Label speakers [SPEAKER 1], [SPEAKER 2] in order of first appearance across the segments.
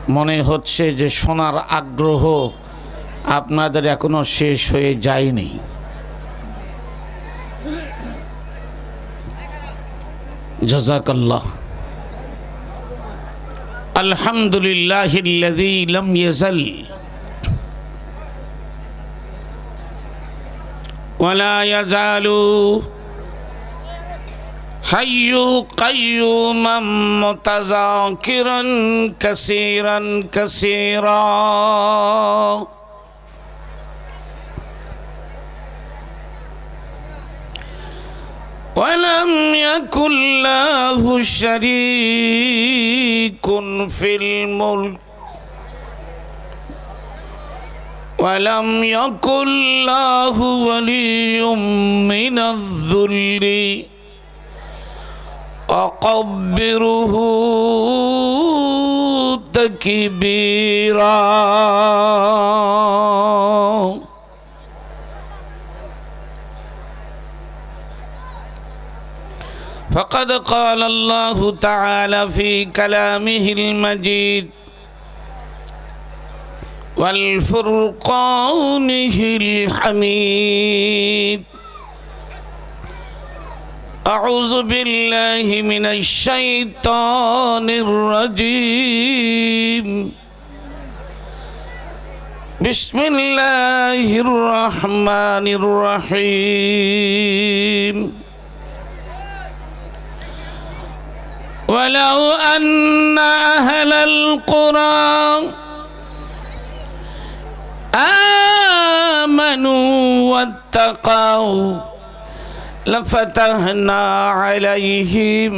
[SPEAKER 1] মনে হচ্ছে যে শোনার আগ্রহ আপনাদের এখনো শেষ হয়ে যায়নি। জাযাকাল্লাহ। আলহামদুলিল্লাহিল্লাযী লাম ইয়াজাল ওয়ালা ইয়াজালু হাইয়্যু কাইয়্যুমান মুতাযাকিরান কাসীরান কাসীরা। ولم يكن له شريك في الملك ولم يكن له ولي من الذل وكبره تكبيرا. فقد قال الله تعالى في كلامه المجيد والفرقانه الحميد. أعوذ بالله من الشيطان الرجيم. بسم الله الرحمن الرحيم. ولو أن أهل القرى آمنوا واتقوا لفتحنا عليهم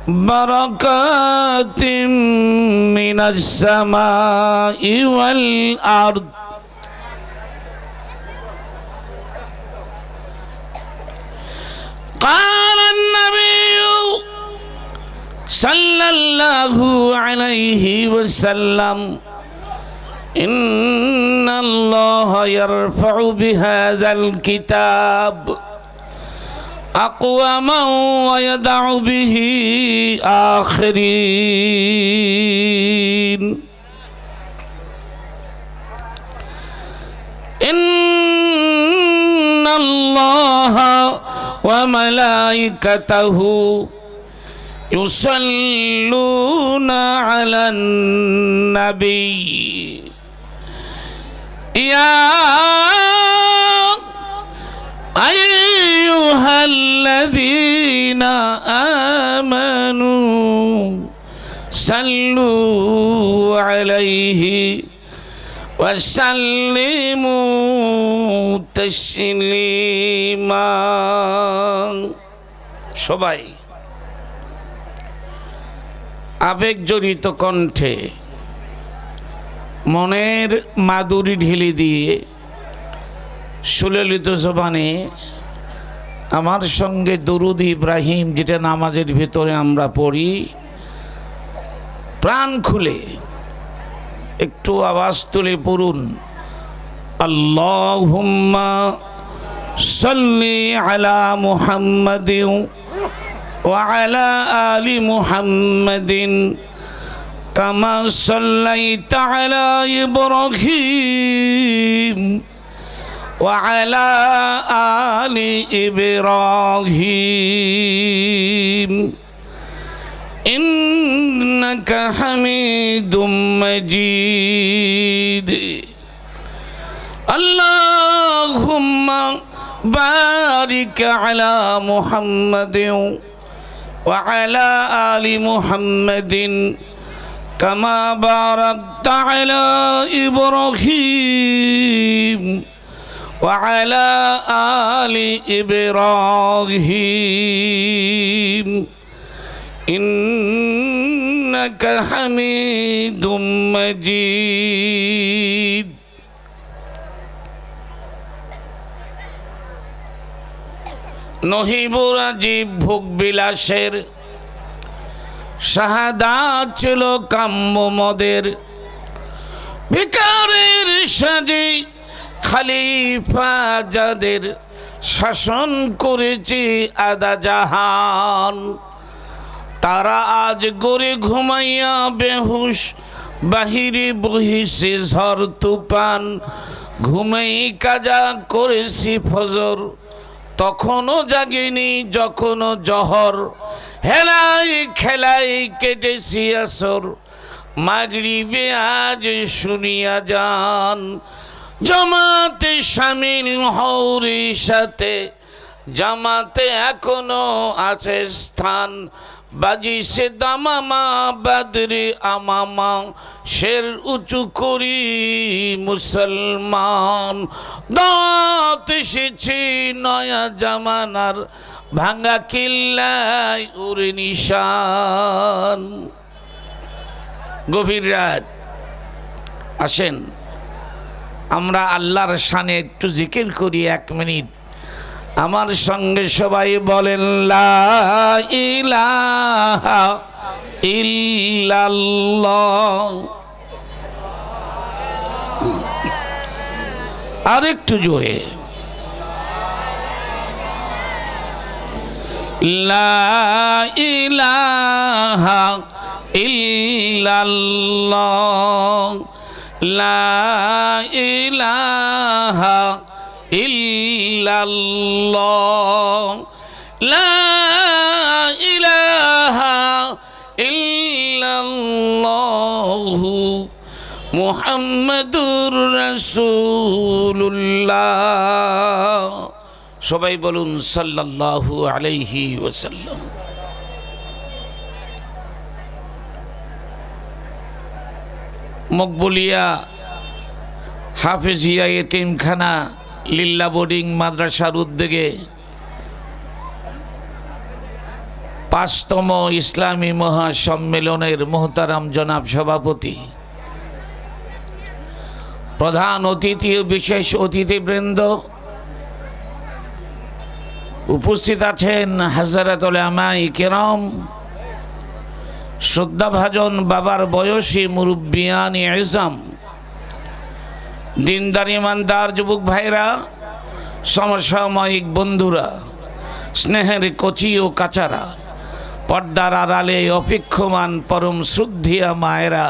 [SPEAKER 1] بركات من السماء والأرض. قال النبي صلى الله عليه وسلم إن الله يرفع بهذا الكتاب أقواما ويدع به آخرين. إن الله وملائكته يصلون على النبي يا أيها الذين آمنوا صلوا عليه وسلموا تسليما. সবাই আবেগজড়িত কণ্ঠে মনের মাধুরী ঢেলে দিয়ে সুললিত জবানে আমার সঙ্গে দরুদ ইব্রাহিম, যেটা নামাজের ভিতরে আমরা পড়ি, প্রাণ খুলে একটু আওয়াজ তুলে পড়ুন। আল্লাহুম্মা সাল্লি আলা মুহাম্মাদিন وعلى آل محمد كما صليت على إبراهيم وعلى آل إبراهيم إنك حميد مجيد. اللهم بارك على محمد وعلى آل محمد كما باركت على إبراهيم وعلى آل إبراهيم إنك حميد مجيد. নহিবুরা জীব ভোগ বিলাসের শাহাদাত ছিল কাম্য মদের। ভিখারির সাজে খলিফা যাদের শাসন করেছে আদা জাহান, তারা আজ গড়ে ঘুমাইয়া বেহুশ বাহিরে বহিছে ঝড় তুফান, ঘুমেই কাজা করেছি ফজর, তখনও জাগিনি যখনও জহর, হেলাই খেলাই কেটেছি আসর, মাগরিবে আজ শুনিয়া যান, জামাতে শামিল হওরে সাথে, জামাতে এখনো আছে স্থান, বাজিছে দামামা বাদরে আমামা, শের উঁচু করি মুসলমান, দাঁত এসেছে নয়া জামানার, ভাঙা কিল্লায় উড়ে নিশান। গভীর রাত, আসেন আমরা আল্লাহর শানে একটু জিকির করি 1 মিনিট। আমার সঙ্গে সবাই বলেন লা ইলাহা ইল্লাল্লাহ। আরেকটু জোরে, লা ইলাহা ইল্লাল্লাহ, লা ইলাহা ইল্লাল্লাহ, লা ইলাহা ইল্লাল্লাহ, মুহাম্মাদুর রাসূলুল্লাহ। সবাই বলুন সাল্লাল্লাহু আলাইহি ওয়াসাল্লাম। মকবুলিয়া হাফেজিয়া এতিমখানা লিল্লা বোর্ডিং মাদ্রাসার উদ্যোগে 5তম ইসলামী মহাসম্মেলনের মোহতারাম জনাব সভাপতি, প্রধান অতিথি ও বিশেষ অতিথিবৃন্দ, উপস্থিত আছেন হযরত উলামায়ে কিরাম, শ্রদ্ধাভাজন বাবার বয়সী মুরব্বিয়ানে ইজম, দিনদার ইমানদার যুবক ভাইরা, সমসাময়িক বন্ধুরা, স্নেহের কচি ও কাচারা, পর্দার আড়ালে অপেক্ষমান পরম শ্রদ্ধেয়া মায়েরা,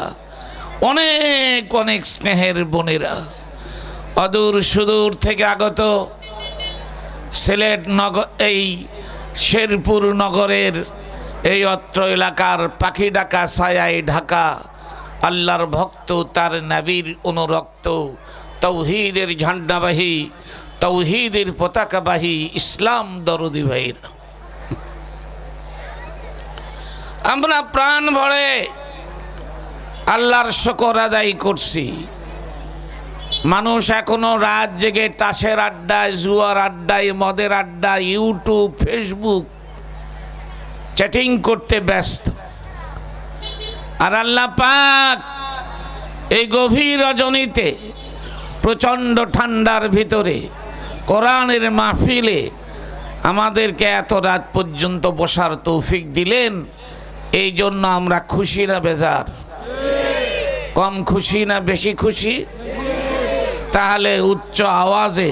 [SPEAKER 1] অনেক অনেক স্নেহের বোনেরা, অদূর সুদূর থেকে আগত সিলেট নগর, এই শেরপুর নগরের এই অত্র এলাকার পাখি ডাকা ছায়ায় ঢাকা আল্লাহর ভক্ত, তার নবীর অনুরক্ত, তৌহিদের ঝান্ডাবাহী, তৌহিদের পতাকাবাহী ইসলাম দরদি ভাইরা, আমরা প্রাণ ভরে আল্লাহর শুকর আদায় করছি। মানুষ এখনো রাত জেগে তাসের আড্ডায়, জুয়ার আড্ডায়, মদের আড্ডায়, ইউটিউব, ফেসবুক চ্যাটিং করতে ব্যস্ত। আর আল্লাহ পাক এই গভীর রজনীতে প্রচণ্ড ঠান্ডার ভিতরে কোরআনের মাহফিলে আমাদেরকে এত রাত পর্যন্ত বসার তৌফিক দিলেন। এই জন্য আমরা খুশি না বেজার? কম খুশি না বেশি খুশি? তাহলে উচ্চ আওয়াজে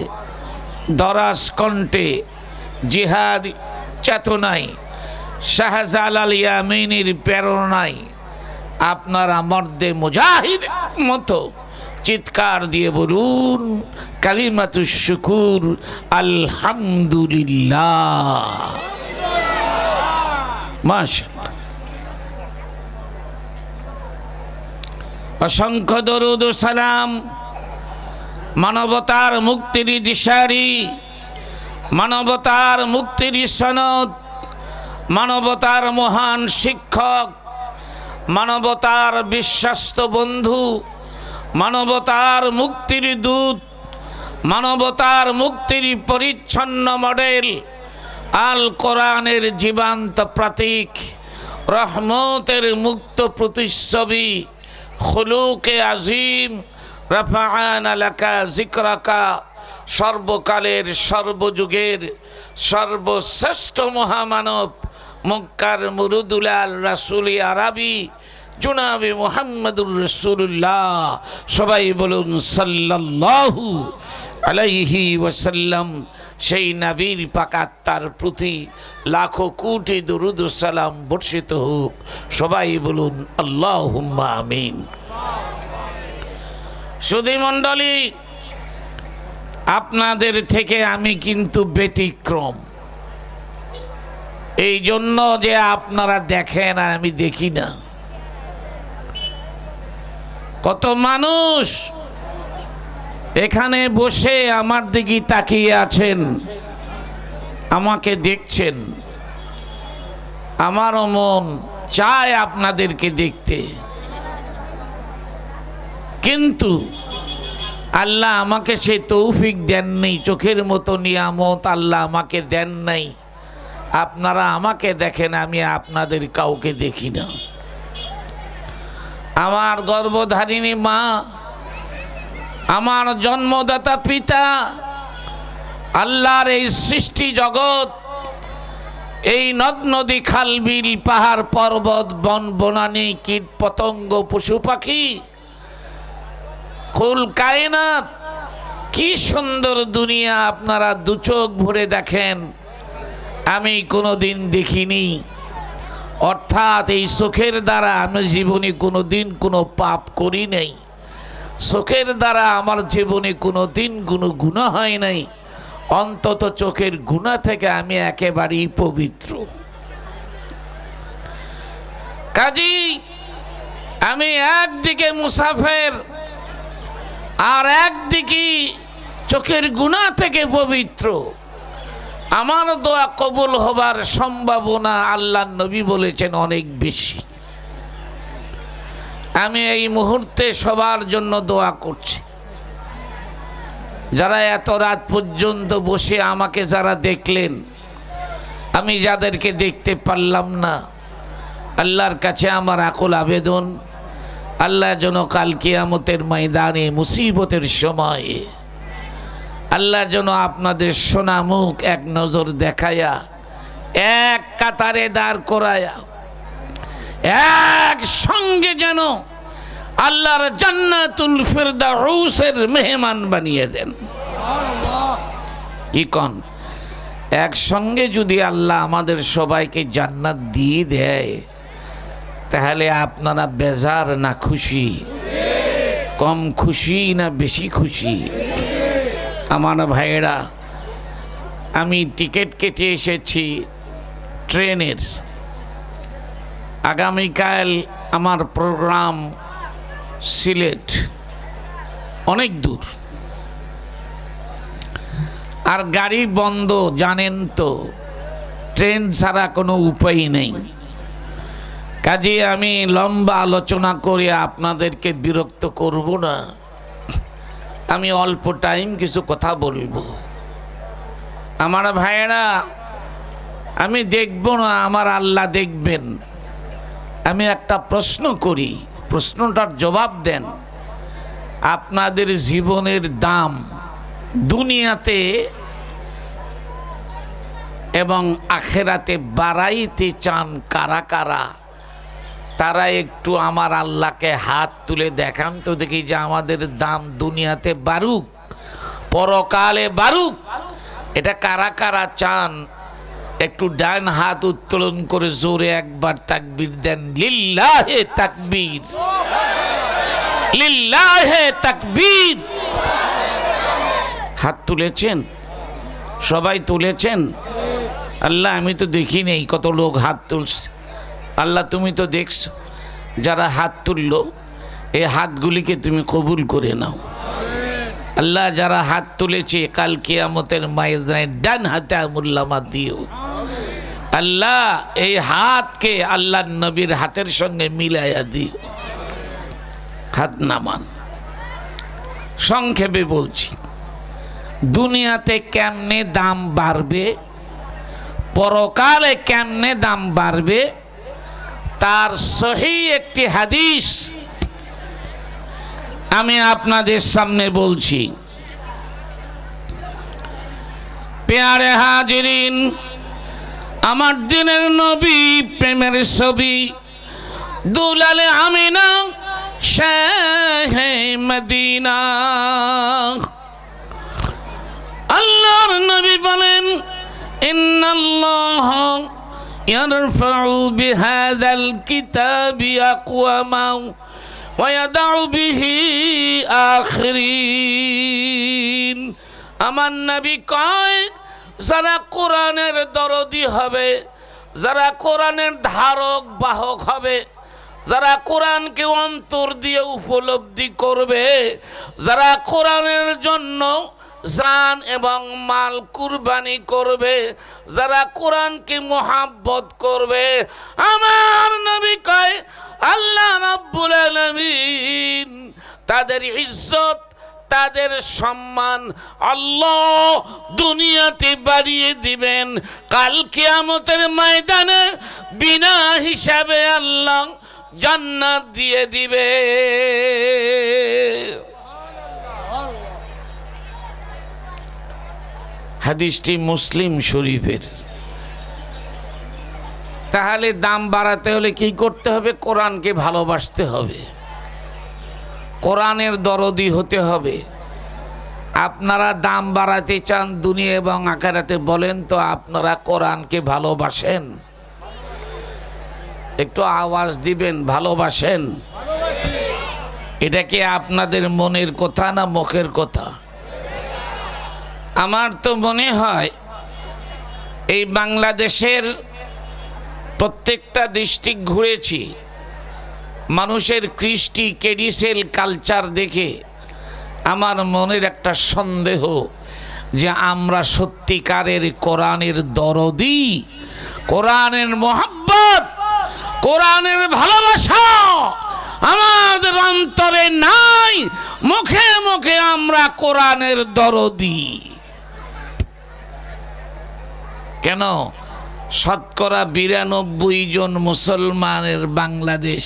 [SPEAKER 1] দরাজ কণ্ঠে জিহাদ চেতনায় শাহজালাল ইয়ামিনীর প্রেরণায় আপনারা মর্দে মুজাহিদ মতো চিৎকার দিয়ে বলুন কালিমাতুশ শুকুর আলহামদুলিল্লাহ। মাশাআল্লাহ। অসংখ্য দরুদ ও সালাম মানবতার মুক্তির দিশারি, মানবতার মুক্তির সনদ, মানবতার মহান শিক্ষক, মানবতার বিশ্বস্ত বন্ধু, মানবতার মুক্তির দূত, মানবতার মুক্তির পরিচ্ছন্ন মডেল, আল কোরআনের জীবন্ত প্রতীক, রহমতের মুক্ত প্রতিচ্ছবি, খুলুকে আজিম, রাফাআনা লাকা যিকরাকা, সর্বকালের সর্বযুগের সর্বশ্রেষ্ঠ মহামানব, মক্কার মুরুদুলাল রাসূল আরবি জনাবে মুহাম্মদুর রাসূলুল্লাহ। সবাই বলুন সাল্লাল্লাহু আলাইহি ওয়াসাল্লাম। সেই নবীর পাক আত্মার প্রতি লাখো কোটি দরুদ ও সালাম বর্ষিত হোক। সবাই বলুন আল্লাহুম্মা আমিন। সুধী মণ্ডলী, আপনাদের থেকে আমি কিন্তু ব্যতিক্রম। এই জন্য যে আপনারা দেখেন আর আমি দেখি না। কত মানুষ এখানে বসে আমার দিকে তাকিয়ে আছেন, আমাকে দেখছেন। আমারও মন চায় আপনাদেরকে দেখতে, কিন্তু আল্লাহ আমাকে সেই তৌফিক দেন নাই। চোখের মতো নিয়ামত আল্লাহ আমাকে দেন নাই। আপনারা আমাকে দেখেন, আমি আপনাদের কাউকে দেখি না। আমার গর্ভধারিণী মা, আমার জন্মদাতা পিতা, আল্লাহর এই সৃষ্টি জগৎ, এই নদ নদী খাল বিল পাহাড় পর্বত বন বনানী কীট পতঙ্গ পশু পাখি, কুল কায়নাত, কি সুন্দর দুনিয়া আপনারা দু চোখ ভরে দেখেন, আমি কোনোদিন দেখিনি। অর্থাৎ এই চোখের দ্বারা আমি জীবনে কোনোদিন কোনো পাপ করি নাই। চোখের দ্বারা আমার জীবনে কোনোদিন কোনো গুনাহ হয় নাই। অন্তত চোখের গুনাহ থেকে আমি একেবারেই পবিত্র। কাজী আমি একদিকে মুসাফির আর একদিকে চোখের গুনাহ থেকে পবিত্র। আমার দোয়া কবুল হবার সম্ভাবনা আল্লাহর নবী বলেছেন অনেক বেশি। আমি এই মুহূর্তে সবার জন্য দোয়া করছি। যারা এত রাত পর্যন্ত বসে আমাকে যারা দেখলেন, আমি যাদেরকে দেখতে পারলাম না, আল্লাহর কাছে আমার আকুল আবেদন, আল্লাহ যেন কাল কিয়ামতের ময়দানে মুসিবতের সময়ে আল্লাহ যেন আপনাদের সোনা মুখ এক নজর দেখায়া এক কাতারে দাঁড় করায়া এক সঙ্গে যেন আল্লাহর জান্নাতুল ফিরদাউসের মেহমান বানিয়ে দেন। কি কন? একসঙ্গে যদি আল্লাহ আমাদের সবাইকে জান্নাত দিয়ে দেয়, তাহলে আপনারা বেজার না খুশি? কম খুশি না বেশি খুশি? আমার ভাইয়েরা, আমি টিকিট কেটে এসেছি ট্রেনের। আগামীকাল আমার প্রোগ্রাম সিলেট, অনেক দূর, আর গাড়ি বন্ধ, জানেন তো, ট্রেন ছাড়া কোনো উপায় নেই। কাজে আমি লম্বা আলোচনা করে আপনাদেরকে বিরক্ত করব না। আমি অল্প টাইম কিছু কথা বলবো। আমার ভাইয়েরা, আমি দেখব না, আমার আল্লাহ দেখবেন। আমি একটা প্রশ্ন করি, প্রশ্নটার জবাব দেন। আপনাদের জীবনের দাম দুনিয়াতে এবং আখেরাতে বাড়াইতে চান কারা কারা? তারা একটু আমার আল্লাহকে হাত তুলে দেখান তো দেখি, যে আমাদের দাম দুনিয়াতে বাড়ুক, পরকালে বাড়ুক। এটা কারা কারা চান? একটু ডান হাত উত্তোলন করে জোরে একবার তাকবীর দেন। লিল্লাহে তাকবীর, লিল্লাহে তাকবীর। হাত তুলেছেন? সবাই তুলেছেন? আল্লাহ, আমি তো দেখি নেই কত লোক হাত তুলছে। আল্লাহ, তুমি তো দেখছো। যারা হাত তুললো, এই হাতগুলিকে তুমি কবুল করে নাও। আল্লাহ, যারা হাত তুলেছে, কাল কিয়ামতের ময়দানে ডান হাতে আমুল্লামা দিও। আল্লাহ, এই হাতকে আল্লাহর নবীর হাতের সঙ্গে মিলাইয়া দিও। হাত নামান। সংক্ষেপে বলছি, দুনিয়াতে কেমনে দাম বাড়বে, পরকালে কেমনে দাম বাড়বে, তার সহি একটি হাদিস আমি আপনাদের সামনে বলছি। প্যারে হাজিরিন, আমার দিনের নবী প্রেমের ছবি দুলালে আমিনা শাহে মদিনা। আল্লাহর নবী বলেন, ইন্নাল্লাহ ইয়ারফাউ বিহাযাল কিতাবি আকওয়ামা ওয়ায়াদাউ বিহি আখিরিন। আমার নবী কয় যারা কোরআনের দরদি হবে, যারা কোরআনের ধারক বাহক হবে, যারা কোরআনকে অন্তর দিয়ে উপলব্ধি করবে, যারা কোরআনের জন্য জান এবং মাল কুরবানি করবে, যারা কোরআনকে মোহাব্বত করবে, আমার নবী কয় আল্লাহ রাব্বুল আলামিন তাদের ইজ্জত, তাদের সম্মান আল্লাহ দুনিয়াতে বাড়িয়ে দিবেন, কাল কিয়ামতের ময়দানে বিনা হিসাবে আল্লাহ জান্নাত দিয়ে দিবে। হাদিসটি মুসলিম শরীফের। তাহলে দাম বাড়াতে হলে কি করতে হবে? কোরআনকে ভালোবাসতে হবে, কোরআনের দরদি হতে হবে। আপনারা দাম বাড়াতে চান দুনিয়া এবং আখিরাতে, বলেন তো আপনারা কোরআনকে ভালোবাসেন? একটু আওয়াজ দিবেন, ভালোবাসেন? এটা কি আপনাদের মনের কথা না মুখের কথা? আমার তো মনে হয় এই বাংলাদেশের প্রত্যেকটা ডিস্ট্রিক্ট ঘুরেছি, মানুষের কৃষ্টি ট্রেডিশনাল কালচার দেখে আমার মনের একটা সন্দেহ যে আমরা সত্যিকারের কোরআনের দরদি, কোরআনের মোহাব্বত, কোরআনের ভালোবাসা আমাদের অন্তরে নাই, মুখে মুখে আমরা কোরআনের দরদি। কেন? শতকরা 92 জন মুসলমানের বাংলাদেশ,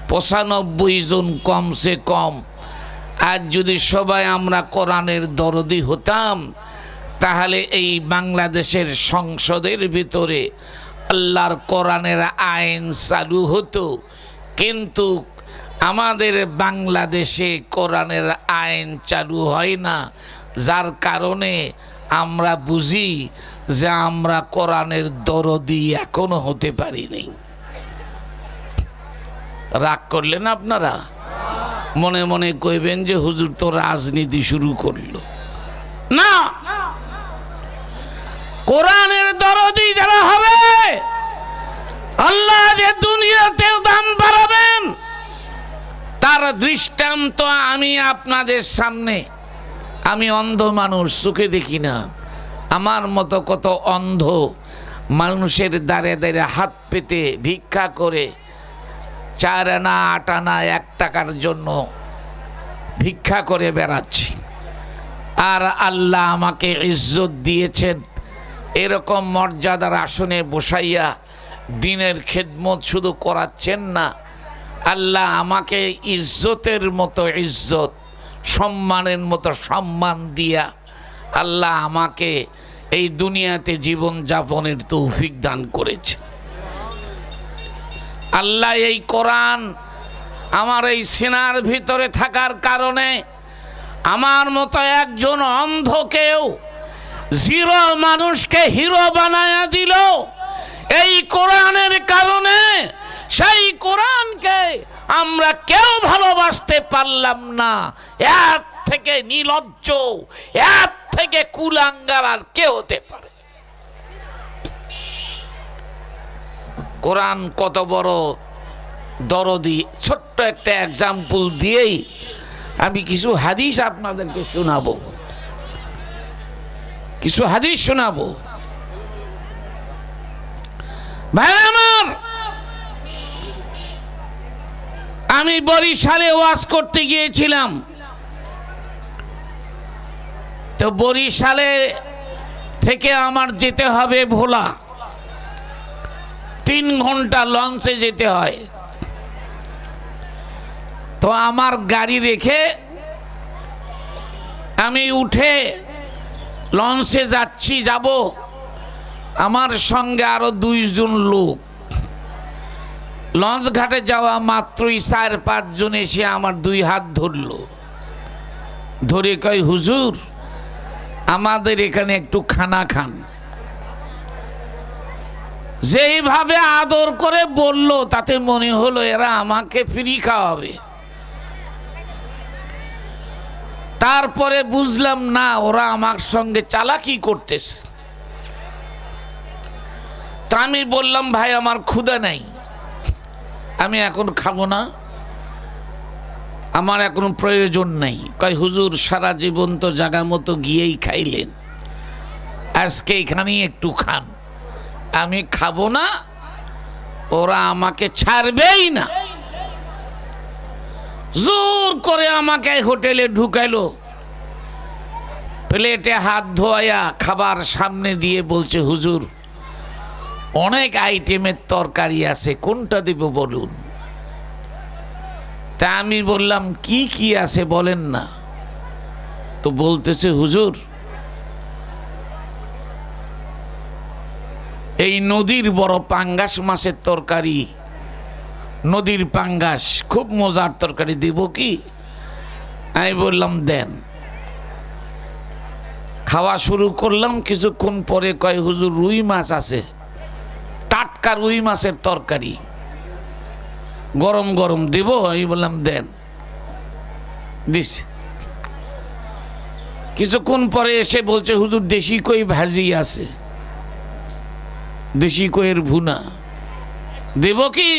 [SPEAKER 1] 95 জন কমসে কম। আজ যদি সবাই আমরা কোরআনের দরদি হতাম, তাহলে এই বাংলাদেশের সংসদের ভিতরে আল্লাহর কোরআনের আইন চালু হতো। কিন্তু আমাদের বাংলাদেশে কোরআনের আইন চালু হয় না, যার কারণে আমরা বুঝি যে আমরা কোরআনের দরদি এখনো হতে পারিনি। রাগ করলেন আপনারা? মনে মনে কইবেন যে হুজুর তো রাজনীতি শুরু করলো। না, কোরআনের দরদি যারা হবে আল্লাহ যে দুনিয়াতেও দাম বাড়াবেন তার দৃষ্টান্ত আমি আপনাদের সামনে। আমি অন্ধ মানুষ, চোখে দেখি না। আমার মতো কত অন্ধ মানুষের দ্বারে দ্বারে হাত পেতে ভিক্ষা করে 4 আনা 8 আনা 1 টাকার জন্য ভিক্ষা করে বেড়াচ্ছি। আর আল্লাহ আমাকে ইজ্জত দিয়েছেন, এরকম মর্যাদার আসনে বসাইয়া দিনের খেদমত শুধু করাচ্ছেন না, আল্লাহ আমাকে ইজ্জতের মতো ইজ্জত, সম্মানের মতো সম্মান দিয়া আল্লাহ আমাকে এই দুনিয়াতে জীবন যাপনের তৌফিক দান করেছে। আল্লাহ এই কোরআন আমার এই সিনার ভিতরে থাকার কারণে আমার মতো একজন অন্ধকেও, জিরো মানুষকে হিরো বানায়া দিল এই কোরআনের কারণে। সেই কোরআনকে আমরা কেউ ভালোবাসতে পারলাম না। এর থেকে নির্লজ্জ, এর থেকে কুলাঙ্গার আর কে হতে পারে? কোরআন কত বড় দরদি। ছোট্ট একটা এক্সাম্পল দিয়েই আমি কিছু হাদিস আপনাদেরকে শোনাবো, কিছু হাদিস শোনাবো। ভাই আমার, আমি বরিশালে ওয়াজ করতে গিয়েছিলাম। তো বরিশালে থেকে আমার যেতে হবে ভোলা, 3 ঘন্টা লঞ্চে যেতে হয়। তো আমার গাড়ি রেখে আমি উঠে লঞ্চে যাব। আমার সঙ্গে আরো 2 জন লোক। লঞ্চ ঘাটে যাওয়া মাত্রই 4-5 জন এসে আমার 2 হাত ধরলো, ধরে কয় হুজুর আমাদের এখানে একটু খানা খান। যেইভাবে আদর করে বলল তাতে মনে হলো এরা আমাকে ফ্রি খাওয়াবে। তারপরে বুঝলাম না ওরা আমার সঙ্গে চালাকি করতেছে। তা আমি বললাম ভাই আমার ক্ষুধা নাই, আমি এখন খাবো না, আমার এখন প্রয়োজন নাই। কয় হুজুর সারা জীবন তো জায়গা মতো গিয়েই খাইলেন, আজকে এখানেই একটু খান। আমি খাবো না, ওরা আমাকে ছাড়বেই না। জোর করে আমাকে হোটেলে ঢুকাইলো, প্লেটে হাত ধোয়া খাবার সামনে দিয়ে বলছে হুজুর অনেক আইটেমের তরকারি আছে, কোনটা দেব বলুন। তা আমি বললাম কি কি আছে বলেন না। তো বলতেছে হুজুর এই নদীর বড় পাঙ্গাস মাছের তরকারি, নদীর পাঙ্গাস খুব মজার তরকারি, দেব কি? আমি বললাম দেন। খাওয়া শুরু করলাম, কিছুক্ষণ পরে কয় হুজুর রুই মাছ আছে, টাটকা রুই মাছের তরকারি, গরম গরম দেব? আমি বললাম দেন। দিস। কিছুক্ষণ পরে এসে বলছে হুজুর দেশি কই ভাজি আছে, দেশি কইয়ের ভুনা, দেব কি?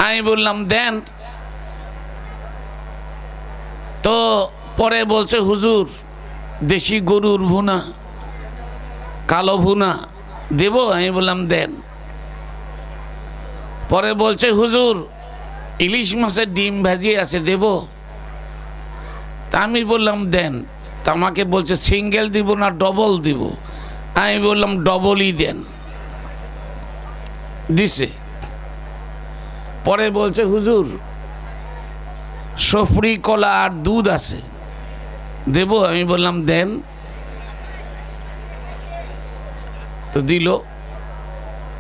[SPEAKER 1] আমি বললাম দেন। তো পরে বলছে হুজুর দেশি গরুর ভুনা, কালো ভুনা, দেব? আমি বললাম দেন। পরে বলছে হুজুর ইলিশ মাছের ডিম ভাজি আছে, দেব? তা আমি বললাম দেন। তা আমাকে বলছে সিঙ্গেল দিব না ডবল দিব? আমি বললাম ডবলই দেন। দিছে। পরে বলছে হুজুর সফরি কলা আর দুধ আছে, দেব? আমি বললাম দেন। তো দিল।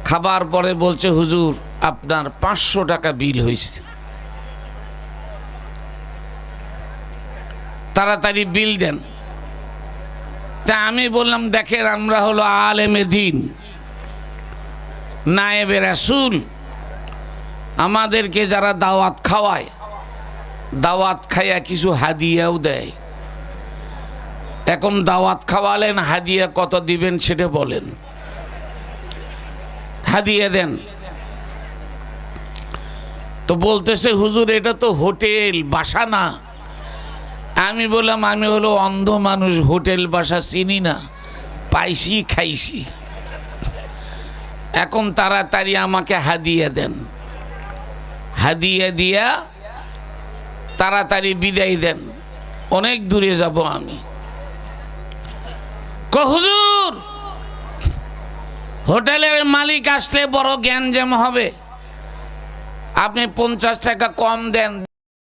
[SPEAKER 1] খাবার পরে বলছে হুজুর আপনার 500 টাকা বিল হয়েছে, তাড়াতাড়ি বিল দেন। তা আমি বললাম দেখেন আমরা হলো আলেমে দ্বীন, নায়েবে রাসূল, আমাদেরকে যারা দাওয়াত খাওয়ায়, দাওয়াত খাইয়া কিছু হাদিয়াও দেয়। এখন দাওয়াত খাওয়ালেন, হাদিয়া কত দিবেন সেটা বলেন, হাদিয়া দেন। তো বলতেছে হুজুর এটা তো হোটেল, বাসা না। আমি বললাম আমি হলো অন্ধ মানুষ, হোটেল বাসা চিনি না, পাইছি খাইছি। এখন তাড়াতাড়ি আমাকে হাদিয়া দেন, হাদিয়া দিয়া তাড়াতাড়ি বিদায় দেন, অনেক দূরে যাব আমি। হুজুর হোটেলের মালিক আসলে বড় গ্যাঞ্জাম হবে, আপনি 50 টাকা কম দেন।